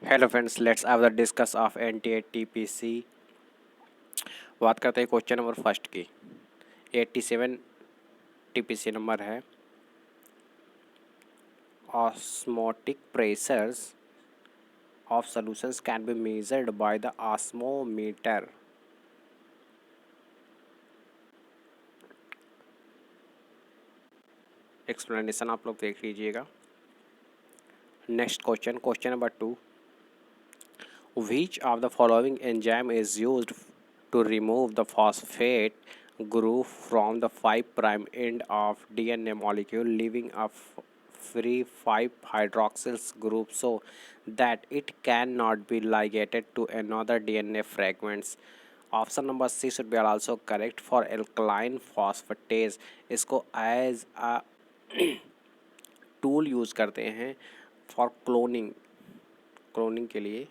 Hello friends, let's have the discuss of NTA TPC। बात करते हैं क्वेश्चन नंबर फर्स्ट की। 87 TPC नंबर है। Osmotic pressures of solutions can be measured by the osmometer. Explanation आप लोग देख लीजिएगा। Next question, question number 2। Which of the following enzyme is used to remove the phosphate group from the 5' end of DNA molecule, leaving a free 5 hydroxyl group so that it cannot be ligated to another DNA fragments? Option number C should be also correct for alkaline phosphatase. इसको as a tool use करते हैं for cloning के लिए।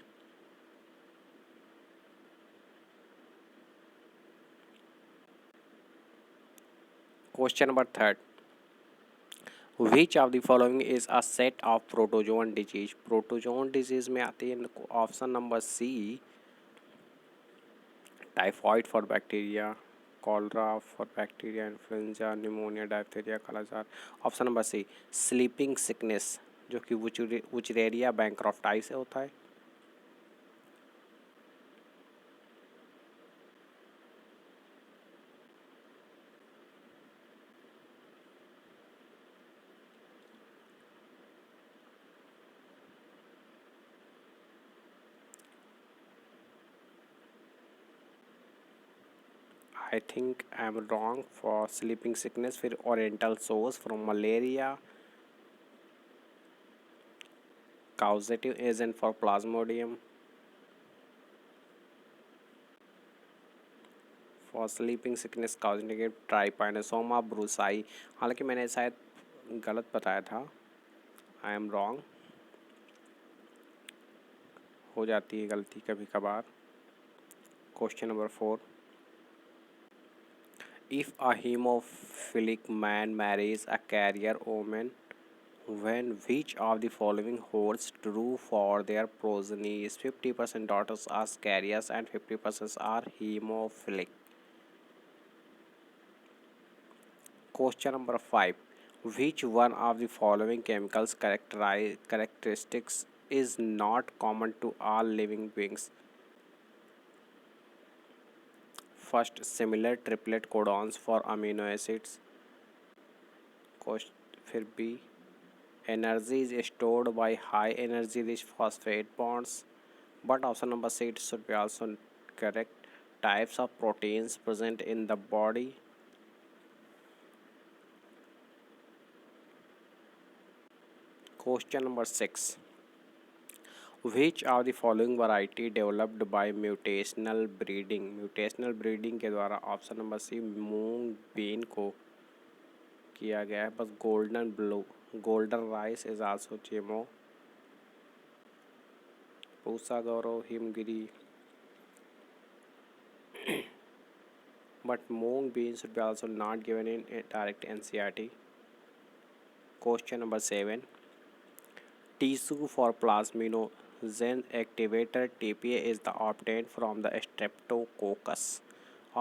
Question number 3। Which of the following is a set of protozoan disease? Protozoan disease में आती है option number C, typhoid for bacteria, cholera for bacteria, influenza, pneumonia, diphtheria, kala-azar. Option number C, sleeping sickness, जो कि Wuchereria bancrofti से होता है। I think I am wrong for sleeping sickness. फिर oriental sore from malaria, causative agent for plasmodium, for sleeping sickness causative trypanosoma brucei। हालांकि मैंने शायद गलत बताया था, आई एम रॉन्ग, हो जाती है गलती कभी कभार। Question number 4। If a haemophilic man marries a carrier women, when which of the following holds true for their progenies? 50% daughters are carriers and 50% are hemophilic. Question number 5. Which one of the following chemicals characteristics is not common to all living beings? First, similar triplet codons for amino acids. फिर B, energy is stored by high energy rich phosphate bonds. But option number C should be also correct. Types of proteins present in the body. Question number 6. Which of the following variety developed by mutational breeding? Mutational breeding के द्वारा option number C, moong bean को किया गया है। बस golden rice is also GMO। Pusa Gaurav Himgiri, but mung beans should be also not given in a direct NCERT. Question number 7. Tissue for plasminogen activator TPA is the obtained from the streptococcus.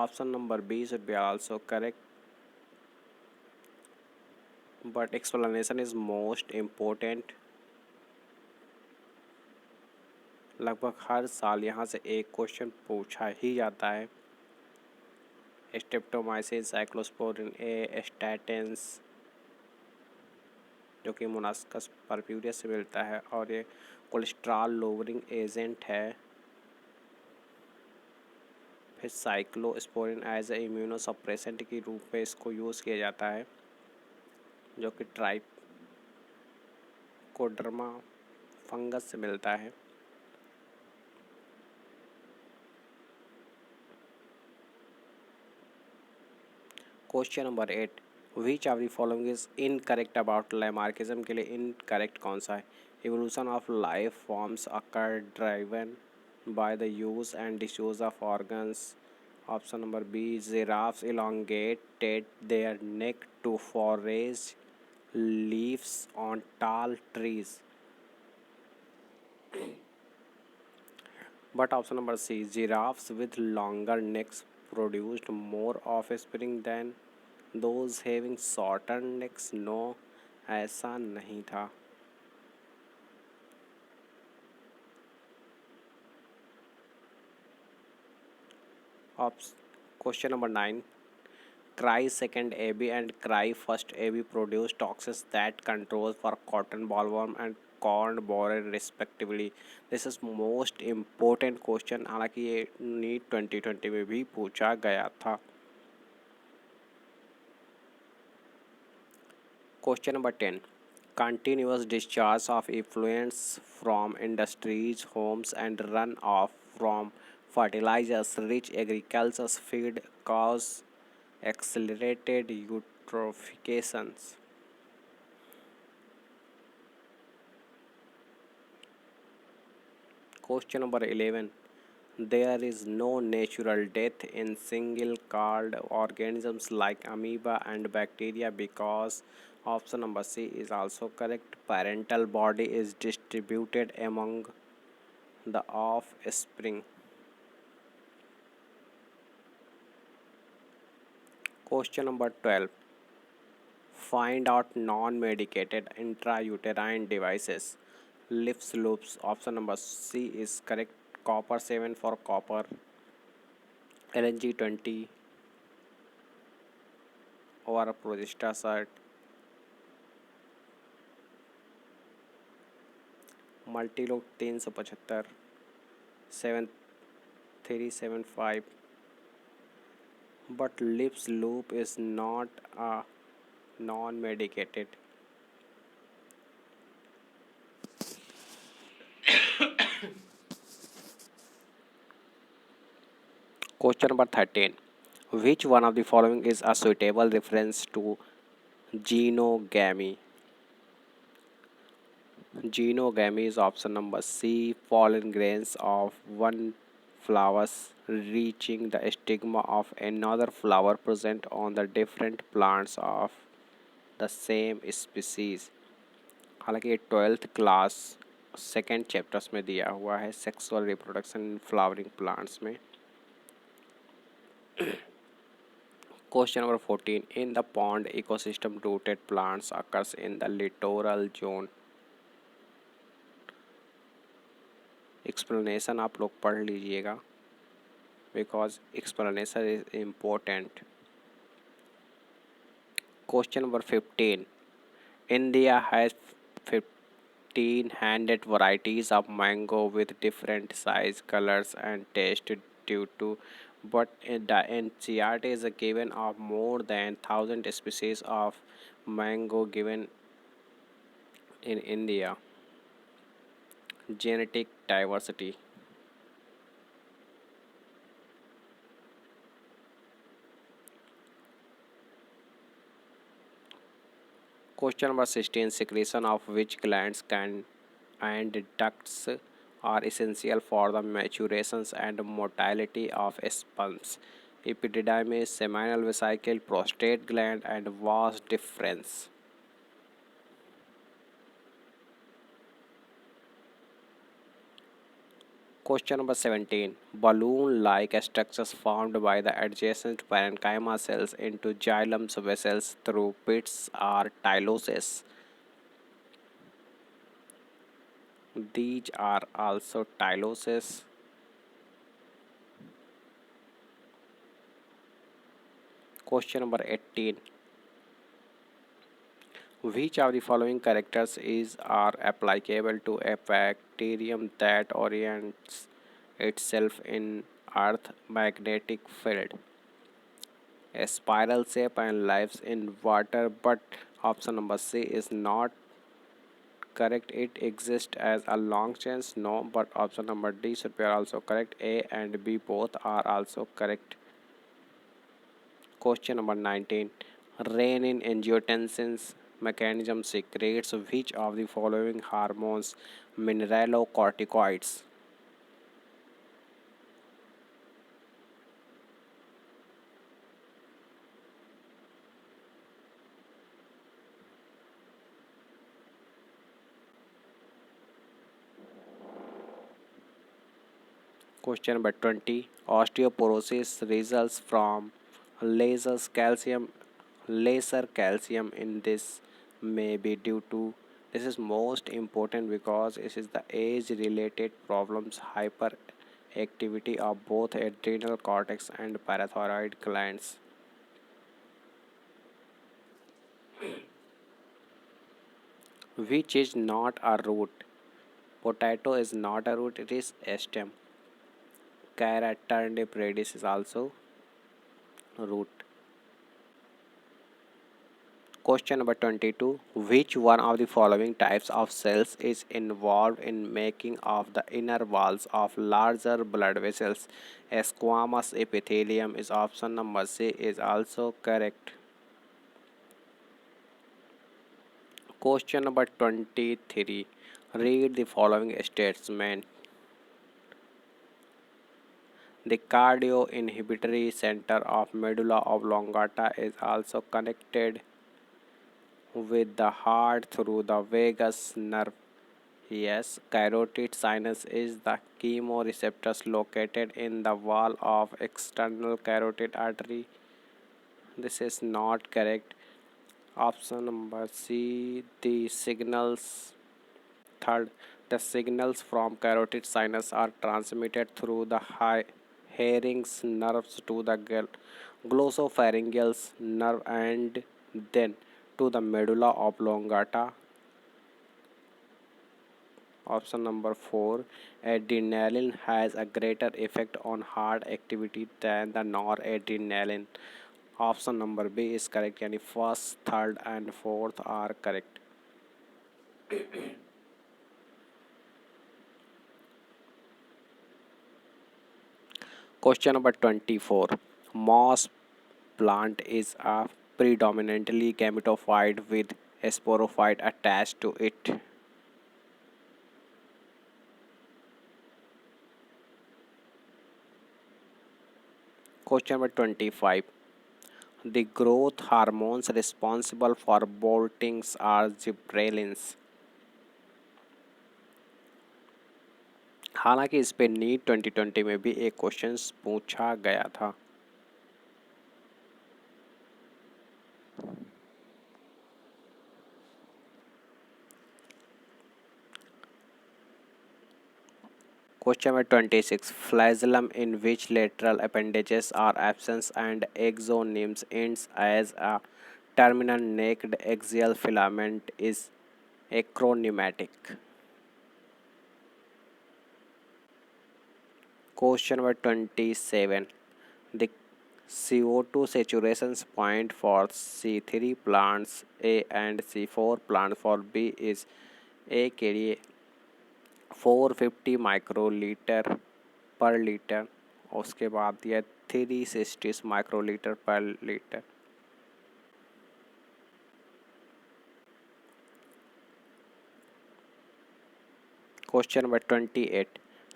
Option number B should be also correct, but explanation is most important. लगभग हर साल यहाँ से एक question पूछा ही जाता है। Streptomycin, cyclosporin ए, statins, जो कि मोनास्कस परप्यूरियस से मिलता है, और ये कोलेस्ट्रॉल लोअरिंग एजेंट है। फिर साइक्लोस्पोरिन एज ए इम्यूनोसप्रेसेंट के रूप में इसको यूज़ किया जाता है, जो कि ट्राइकोडर्मा फंगस से मिलता है। Question number 8। Which of the following is incorrect about Lamarckism के लिए इनकरेक्ट कौन सा है? Evolution of life forms occur driven by the use and disuse of organs. Option number B, giraffes elongated their neck to forage leaves on tall trees. But option number C, giraffes with longer necks produced more offspring than those having shorter necks. No, ऐसा नहीं था. Question number 9. Cry second AB and Cry first AB produce toxins that controls for cotton bollworm and corn borer respectively. This is most important question. हालांकि ये NEET 2020 में भी पूछा गया था. Question number 10. Continuous discharge of effluents from industries, homes, and runoff from fertilizers rich agricultural feed cause accelerated eutrophications. Question number 11. There is no natural death in single-celled organisms like amoeba and bacteria because option number C is also correct. Parental body is distributed among the offspring. Question number 12. Find out non-medicated intrauterine devices. Lips loops. Option number C is correct. Copper 7 for copper. LNG 20 or progestasert. मल्टीलोक 375 7375. But lips loop is not a non-medicated. Question number 13. Which one of the following is a suitable reference to genogamy? Genogamy is option number C. Pollen grains of one flowers reaching the stigma of another flower present on the different plants of the same species. हालांकि ये 12th class second chapters में दिया हुआ है sexual reproduction in flowering plants में. Question number 14. In the pond ecosystem, rooted plants occurs in the littoral zone. Explanation आप लोग पढ़ लीजिएगा because explanation is important. Question number 15. India has 1500 varieties of mango with different size, colors, and taste due to, but the NCERT is given of more than 1000 species of mango given in India. Genetic diversity. Question number 16. Secretion of which glands can and ducts are essential for the maturations and motility of sperms? Epididymis, seminal vesicle, prostate gland, and vas deferens. Question number 17. Balloon-like structures formed by the adjacent parenchyma cells into xylem vessels through pits are tyloses. These are also tyloses. Question number 18. Which of the following characters are applicable to a bacterium that orients itself in Earth magnetic field? A spiral shape and lives in water, but option number C is not correct. It exists as a long chains. No, but option number D should be also correct. A and B both are also correct. Question number 19. Renin angiotensin mechanism secretes which of the following hormones? Mineralocorticoids. Question number 20. Osteoporosis results from lesser calcium. Lesser calcium in this may be due to. This is most important because it is the age-related problems, hyperactivity of both adrenal cortex and parathyroid glands. Which is not a root. Potato is not a root, it is a stem. Carotidium predis is also root. Question number 22. Which one of the following types of cells is involved in making of the inner walls of larger blood vessels? A squamous epithelium is option number C is also correct. Question number 23. Read the following statement. The cardioinhibitory center of medulla oblongata is also connected with the heart through the vagus nerve. Yes, carotid sinus is the chemoreceptors located in the wall of external carotid artery. This is not correct. Option number C, the signals. Third, the signals from carotid sinus are transmitted through the hearing nerves to the glossopharyngeal nerve and then to the medulla oblongata. Option number 4. Adrenaline has a greater effect on heart activity than the noradrenaline. Option number B is correct. Yani first, third, and fourth are correct. Question number 24. Moss plant is a predominantly gametophyte with a sporophyte attached to it. Question number 25. The growth hormones responsible for bolting are gibberellins. हालांकि इस पे NEET 2020 में भी एक question पूछा गया था. Question number 26. Flagellum in which lateral appendages are absent and exonyms ends as a terminal naked axial filament is acronymatic. Question number 27. The CO2 saturation point for C3 plants A and C4 plant for B is A के लिए 450 microlitre पर litre. उसके बाद दिया 360 microlitre पर litre. Question number 28.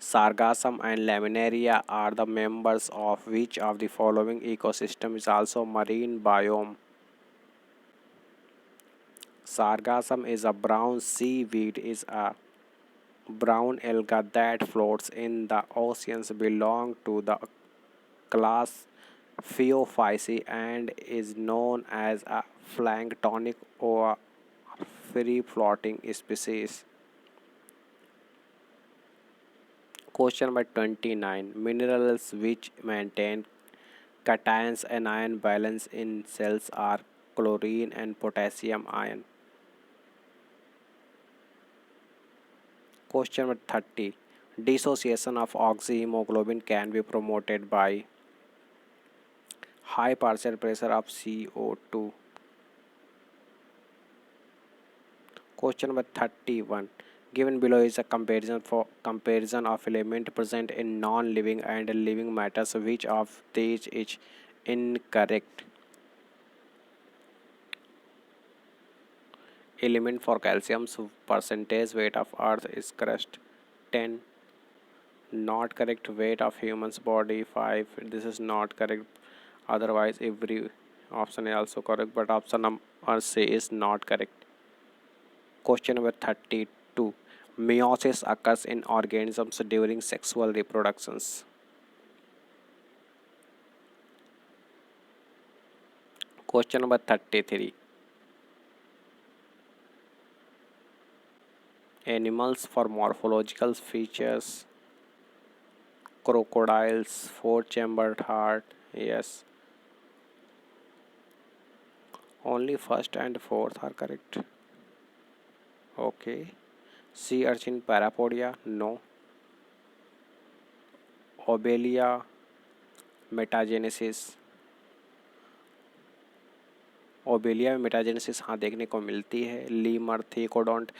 Sargassum and Laminaria are the members of which of the following ecosystem is also marine biome? Sargassum is a brown seaweed is a brown alga that floats in the oceans, belong to the class Phaeophyceae and is known as a planktonic or free-floating species. Question number 29. Minerals which maintain cations anion balance in cells are chlorine and potassium ion. Question number 30. Dissociation of oxyhemoglobin can be promoted by high partial pressure of CO2. Question number 31. Given below is a comparison of element present in non-living and living matters. Which of these is incorrect? Element for calcium's percentage weight of earth is crust 10. Not correct. Weight of human's body 5. This is not correct. Otherwise every option is also correct, but option number C is not correct. Question number 32. Meiosis occurs in organisms during sexual reproductions. Question number 33. Animals for morphological features. Crocodiles, four-chambered heart. Yes, only first and fourth are correct. Okay. Sea urchin parapodia. No. Obelia metagenesis. Obelia में metagenesis हाँ देखने को मिलती है lemur thecodont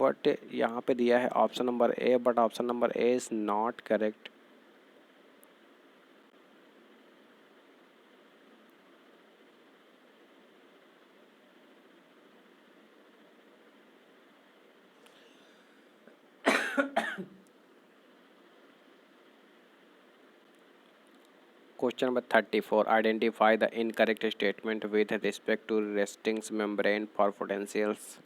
but यहाँ पे दिया है option number A but option number A is not correct. Question number 34. Identify the incorrect statement with respect to resting membrane for potentials.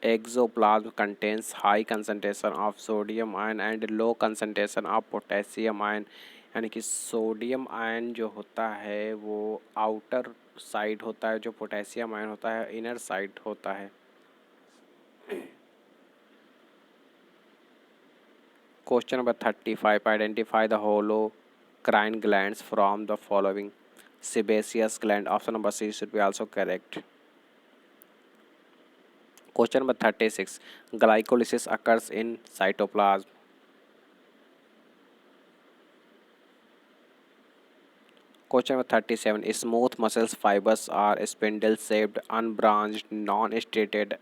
Exoplasm contains high concentration of sodium ion and low concentration of potassium ion. यानी कि sodium ion जो होता है वो outer side होता है, जो potassium ion होता है इनर साइड होता है. Question number 35. Identify the holocrine glands from the following. Sebaceous gland. Option number C should be also correct. Question number 36. Glycolysis occurs in cytoplasm. Question number 37. Smooth muscle fibers are spindle-shaped, unbranched, non-striated,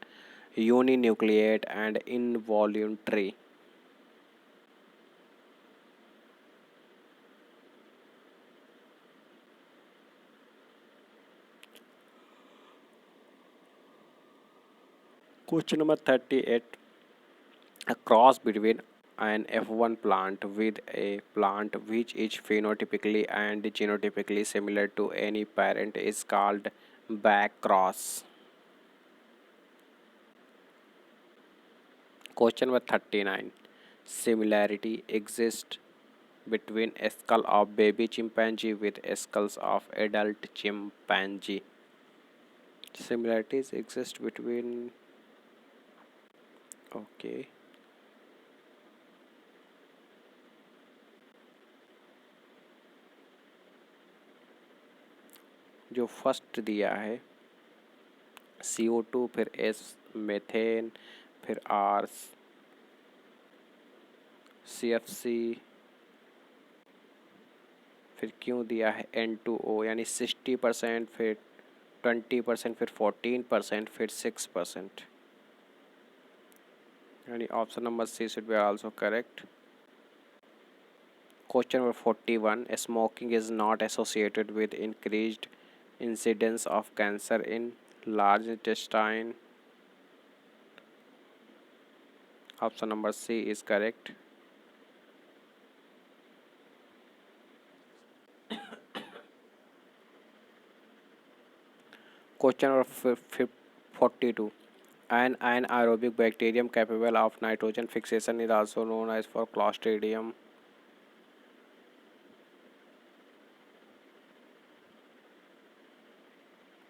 uninucleate, and involuntary. Question number 38. A cross between an F1 plant with a plant which is phenotypically and genotypically similar to any parent is called backcross. Question number 39. Similarity exists between a skull of baby chimpanzee with skulls of adult chimpanzee. Similarities exist between. Okay. जो first दिया है CO2 फिर S methane फिर R CFC फिर क्यों दिया है N2O यानी 60% फिर 20% फिर 14% फिर 6% यानी option number C should be also correct. Question number 41. Smoking is not associated with increased incidence of cancer in large intestine. Option number C is correct. Question number 42. An anaerobic bacterium capable of nitrogen fixation is also known as for Clostridium.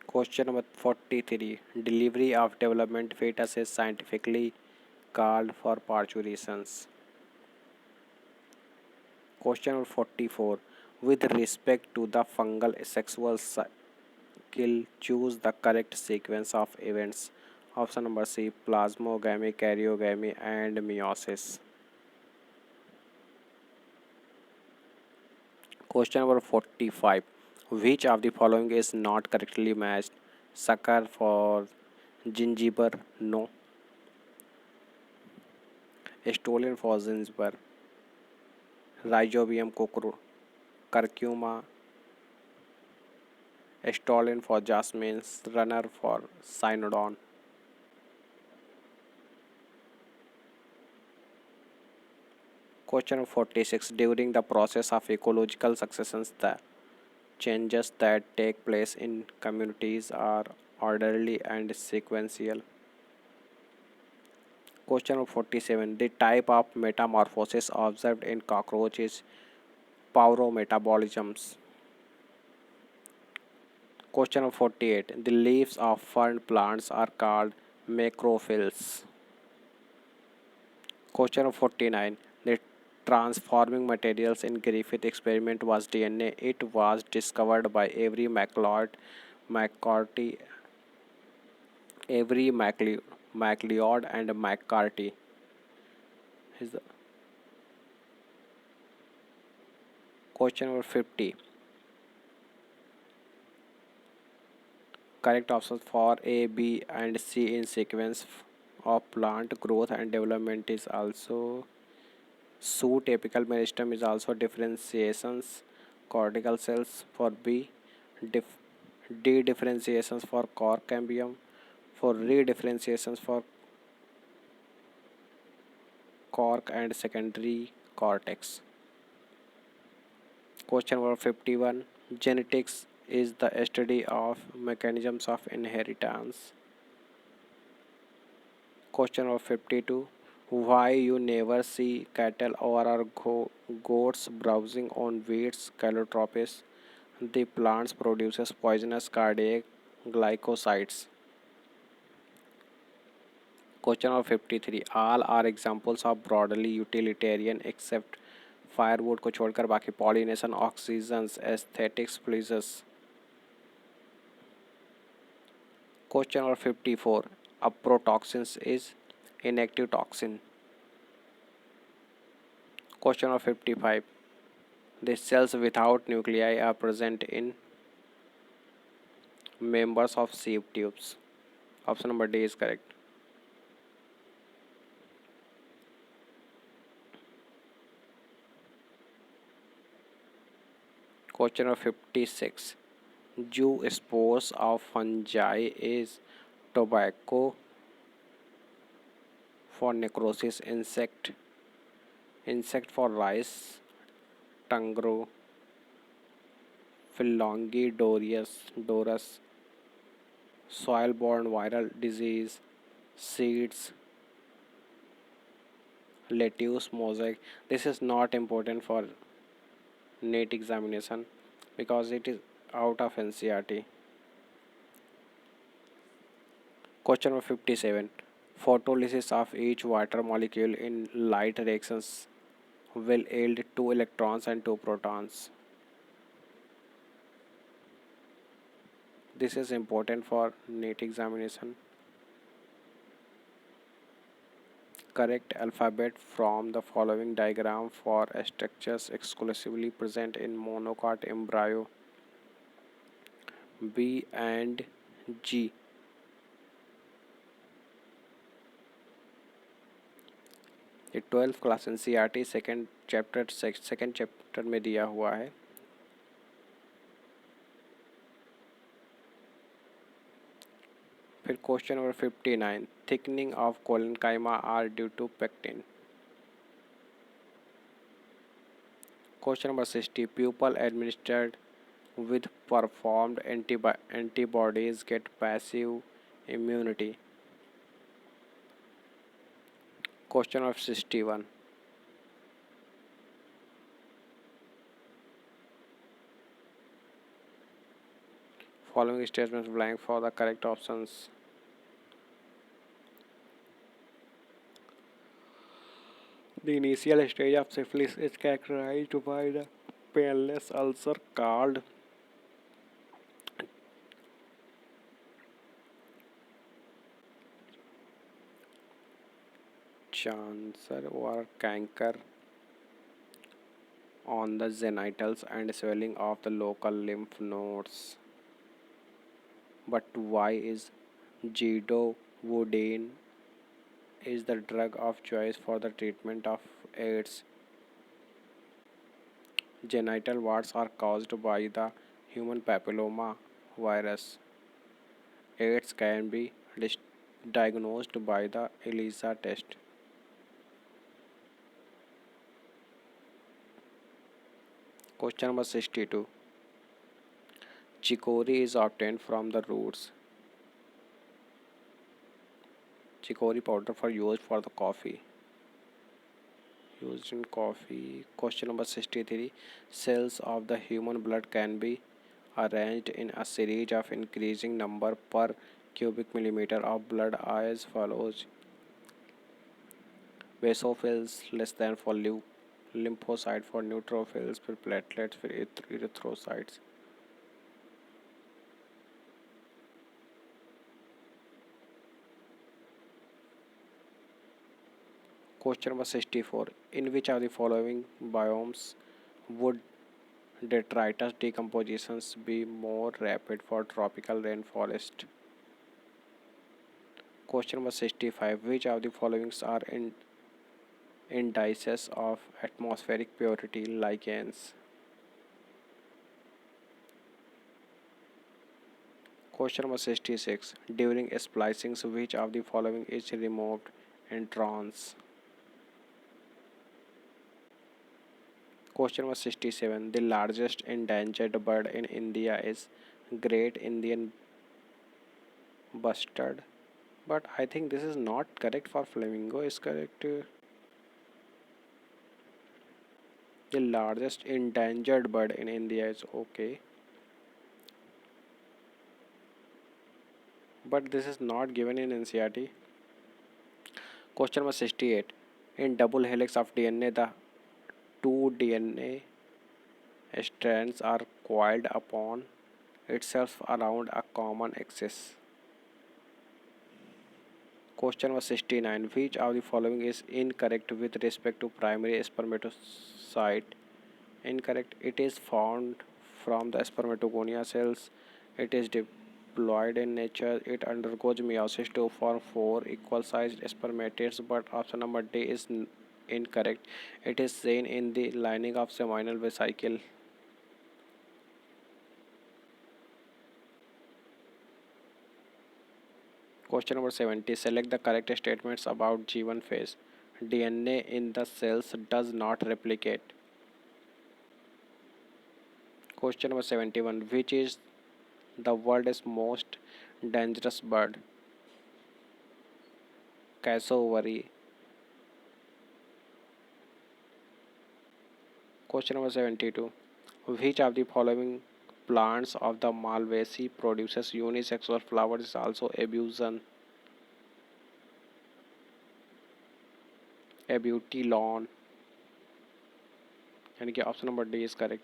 Question number 43. Delivery of development fetus is scientifically called for parturitions. Question number 44. With respect to the fungal sexual cycle, choose the correct sequence of events. Option number C. Plasmogamy, karyogamy, and meiosis. Question number 45. Which of the following is not correctly matched? Sucker for gingiber? No. Stolon for gingiber. Rhizobium curcuma. Stolon for jasmine. Runner for cynodon. Question 46. During the process of ecological successions, the changes that take place in communities are orderly and sequential. Question number 47. The type of metamorphosis observed in cockroach is pyrometabolisms. Question number 48. The leaves of fern plants are called macrophyls. Question number 49. The transforming materials in Griffith experiment was DNA. It was discovered by McCarthy, MacLeod and McCarthy. Is the question number 50. Correct options for A, B, and C in sequence of plant growth and development is also shoot apical meristem is also differentiations cortical cells for B, dif- D differentiations for cork cambium, for re differentiations for cork and secondary cortex. Question number 51. Genetics is the study of mechanisms of inheritance. Question number 52. Why you never see cattle or goats browsing on wheats calotropis? The plants produces poisonous cardiac glycosides. Question number 53. All are examples of broadly utilitarian except firewood को छोड़कर बाकी pollination, oxygens, aesthetics, pleasures. Question number 54. Aprotoxins is inactive toxin. Question number 55. The cells without nuclei are present in members of sieve tubes. Option number D is correct. Question number 56. Zoospores of fungi is tobacco for necrosis, insect for rice, tangro, Dorus, soil-borne viral disease, seeds, lettuce, mosaic. This is not important for NEET examination because it is out of NCERT. Question number 57. Photolysis of each water molecule in light reactions will yield 2 electrons and 2 protons. This is important for NEET examination. Correct alphabet from the following diagram for structures exclusively present in monocot embryo. B and G. ये 12th class NCERT second chapter में दिया हुआ है. फिर question number 59. Thickening of collenchyma are due to pectin. Question number 60. Pupil administered with performed antibodies get passive immunity. Question of 61. Following statements blank for the correct options. The initial stage of syphilis is characterized by the painless ulcer called cancer or canker on the genitals and swelling of the local lymph nodes. But why is Zidovudine is the drug of choice for the treatment of AIDS? Genital warts are caused by the human papilloma virus. AIDS can be diagnosed by the ELISA test. Question number 62. Chicory is obtained from the roots. chicory powder for use for the coffee. Used in coffee. Question number 63. Cells of the human blood can be arranged in a series of increasing number per cubic millimeter of blood as follows: basophils less than for lymphocyte for neutrophils for platelets for erythrocytes. Question number 64. In which of the following biomes would detritus decompositions be more rapid for tropical rainforest? Question number 65. Which of the following are indices of atmospheric purity lichens? Question number 66. During splicing, which of the following is removed in trans? Question number 67. The largest endangered bird in India is Great Indian Bustard. But I think this is not correct for flamingo. Is correct. The largest endangered bird in India is okay. But this is not given in NCERT. Question number 68. In double helix of DNA, the two DNA strands are coiled upon itself around a common axis. Question number 69. Which of the following is incorrect with respect to primary spermatocyte? Incorrect. It is found from the spermatogonia cells. It is diploid in nature. It undergoes meiosis to form four equal sized spermatids, but option number D is incorrect. It is seen in the lining of seminal vesicle. Question number 70. Select the correct statements about G1 phase. DNA in the cells does not replicate. Question number 71. Which is the world's most dangerous bird? Cassowary. Question number 72. Which of the following plants of the Malvaceae produces unisexual flowers is also abuson? Abutilon. यानी कि option number D is correct.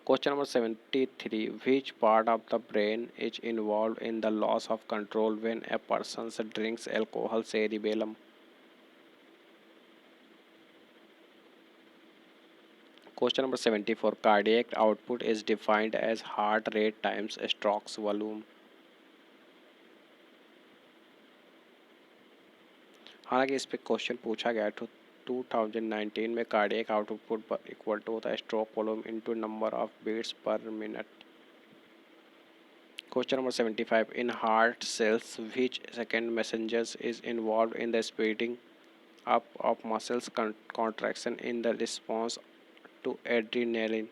Question number 73. Which part of the brain is involved in the loss of control when a person drinks alcohol? Cerebellum. Question number 74. Cardiac output is defined as heart rate times strokes volume. हालांकि इस पे question पूछा गया है 2019 में cardiac output equal to होता है stroke volume into number of beats per minute. Question number 75. In heart cells which second messengers is involved in the speeding up of muscles contraction in the response to adrenaline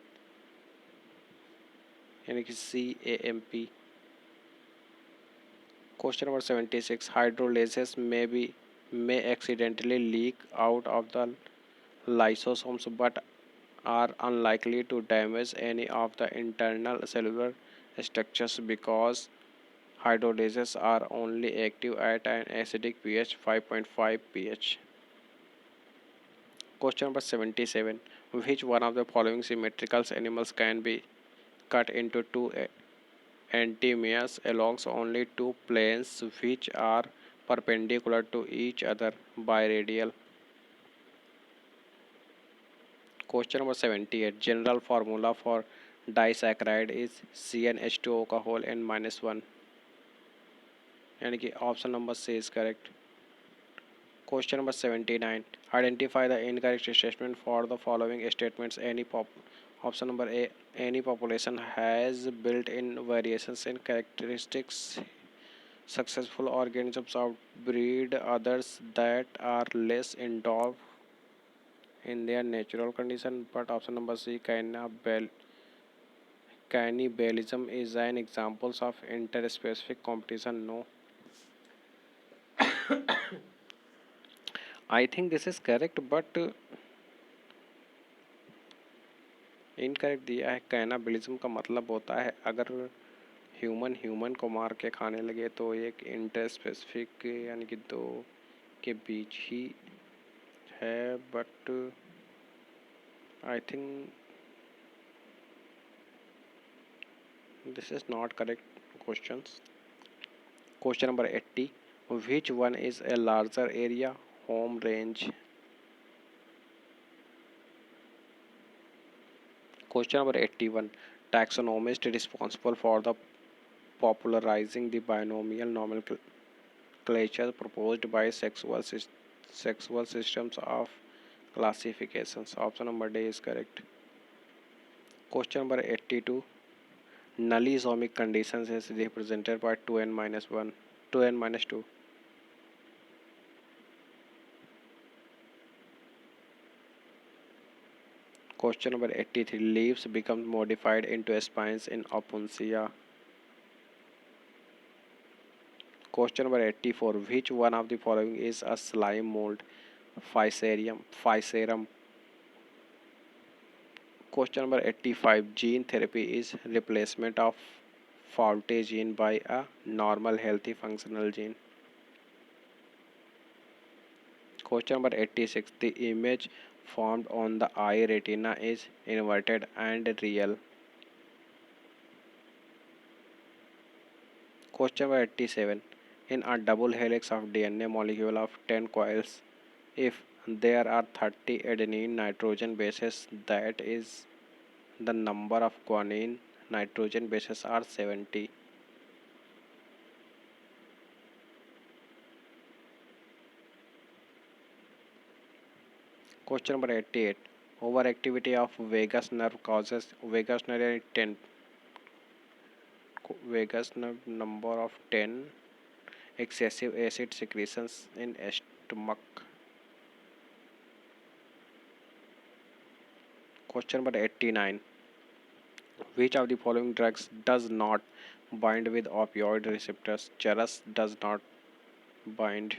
यानी कि CAMP. Question number 76. Hydrolysis may accidentally leak out of the lysosomes but are unlikely to damage any of the internal cellular structures because hydrolyses are only active at an acidic pH 5.5 pH. Question number 77. Which one of the following symmetrical animals can be cut into two antimeres along only two planes which are perpendicular to each other biradial? Question number 78. General formula for disaccharide is CnH2O का whole n minus 1 यानी कि option number C is correct. Question number 79. Identify the incorrect statement for the following statements. Option number A. Any population has built-in variations in characteristics. Successful organisms outbreed others that are less endowed in their natural condition. But option number C. Cannibalism is an example of interspecific competition. No. I think this is correct but incorrect दिया है। कैनाबिलिज्म का मतलब होता है अगर human human को मार के खाने लगे तो एक इंटर स्पेसिफिक यानी कि दो के बीच ही है, but I think this is not correct questions. Question number 80, which one is a larger area home range? Question number 81, taxonomist responsible for the popularizing the binomial nomenclature proposed by sexual systems of classifications. Option number D is correct. Question number 82, nullisomic conditions is represented by 2n minus 1, 2n minus 2. Question number 83, leaves become modified into spines in Opuntia. Question number 84, which one of the following is a slime mold? Physarum. Question number 85, gene therapy is replacement of faulty gene by a normal healthy functional gene. Question number 86, the image formed on the eye retina is inverted and real. Question number 87, in a double helix of DNA molecule of 10 coils, if there are 30 adenine nitrogen bases, that is the number of guanine nitrogen bases are 70. Question number 88, overactivity of vagus nerve causes vagus nerve number of 10 excessive acid secretions in stomach. Question number 89, which of the following drugs does not bind with opioid receptors? Charas does not bind.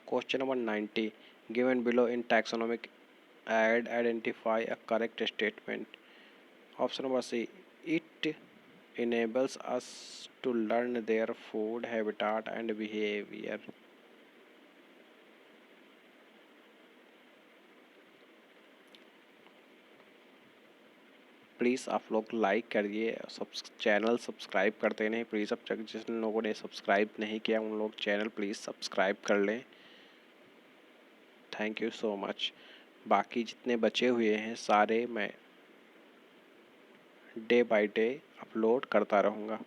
Question number 90, given below in taxonomic add identify a correct statement. Option number C, it enables us to learn their food habitat and behavior. Please आप लोग like करिए, channel subscribe करते नहीं please. अब तक जिन लोगों ने subscribe नहीं किया उन लोग चैनल प्लीज़ सब्सक्राइब कर लें। Thank you so much. बाकी जितने बचे हुए हैं सारे मैं डे बाय डे अपलोड करता रहूँगा।